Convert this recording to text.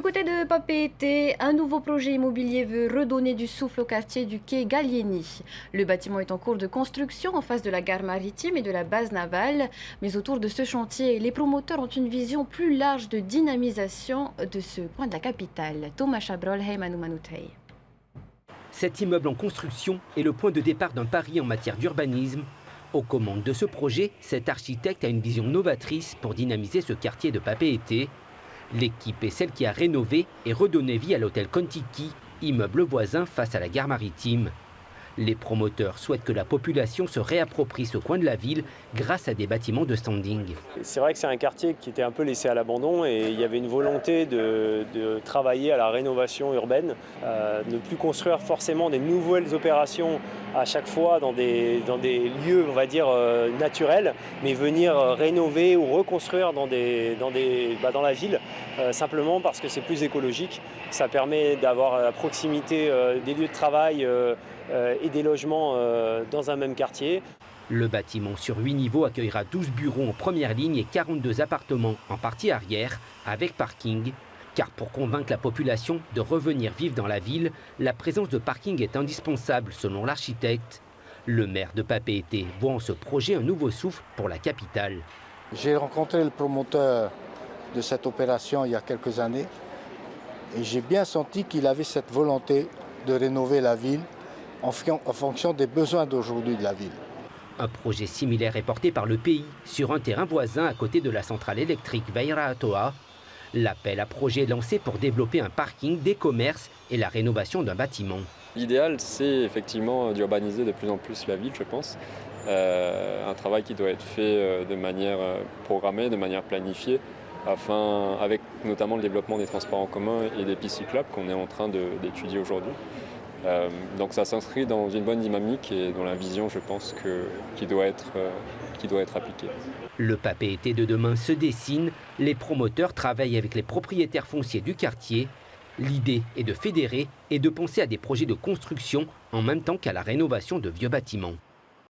côté de Papeete, un nouveau projet immobilier veut redonner du souffle au quartier du quai Gallieni. Le bâtiment est en cours de construction en face de la gare maritime et de la base navale. Mais autour de ce chantier, les promoteurs ont une vision plus large de dynamisation de ce coin de la capitale. Thomas Chabrol, Heymanou Manoutei. Cet immeuble en construction est le point de départ d'un pari en matière d'urbanisme. Aux commandes de ce projet, cet architecte a une vision novatrice pour dynamiser ce quartier de Papeete. L'équipe est celle qui a rénové et redonné vie à l'hôtel Kontiki, immeuble voisin face à la gare maritime. Les promoteurs souhaitent que la population se réapproprie ce coin de la ville grâce à des bâtiments de standing. C'est vrai que c'est un quartier qui était un peu laissé à l'abandon et il y avait une volonté de travailler à la rénovation urbaine, ne plus construire forcément des nouvelles opérations à chaque fois dans des lieux, on va dire, naturels, mais venir rénover ou reconstruire dans la ville, simplement parce que c'est plus écologique. Ça permet d'avoir la proximité des lieux de travail et des logements dans un même quartier. Le bâtiment sur 8 niveaux accueillera 12 bureaux en première ligne et 42 appartements en partie arrière avec parking. Car pour convaincre la population de revenir vivre dans la ville, la présence de parking est indispensable selon l'architecte. Le maire de Papeete voit en ce projet un nouveau souffle pour la capitale. J'ai rencontré le promoteur de cette opération il y a quelques années et j'ai bien senti qu'il avait cette volonté de rénover la ville en fonction des besoins d'aujourd'hui de la ville. Un projet similaire est porté par le pays sur un terrain voisin à côté de la centrale électrique Vairatoa. L'appel à projet est lancé pour développer un parking, des commerces et la rénovation d'un bâtiment. L'idéal, c'est effectivement d'urbaniser de plus en plus la ville, je pense. Un travail qui doit être fait de manière programmée, de manière planifiée, avec notamment le développement des transports en commun et des pistes cyclables qu'on est en train d'étudier aujourd'hui. Donc ça s'inscrit dans une bonne dynamique et dans la vision, je pense, qui doit être appliquée. Le Papeete de demain se dessine. Les promoteurs travaillent avec les propriétaires fonciers du quartier. L'idée est de fédérer et de penser à des projets de construction en même temps qu'à la rénovation de vieux bâtiments.